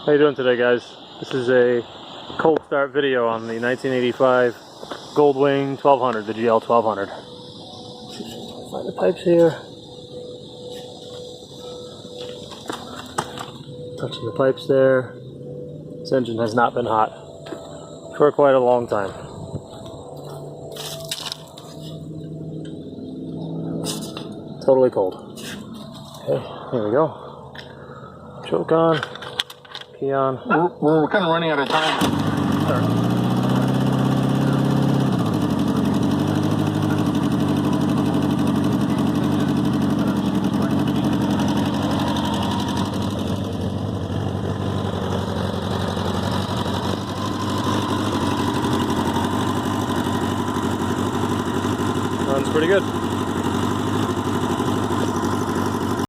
How you doing today, guys? This is a cold start video on the 1985 Goldwing 1200, the GL1200. Find the pipes here. Touching the pipes there. This engine has not been hot for quite a long time. Totally cold. Okay, here we go. Choke on. Key on. We're kind of running out of time. Runs pretty good.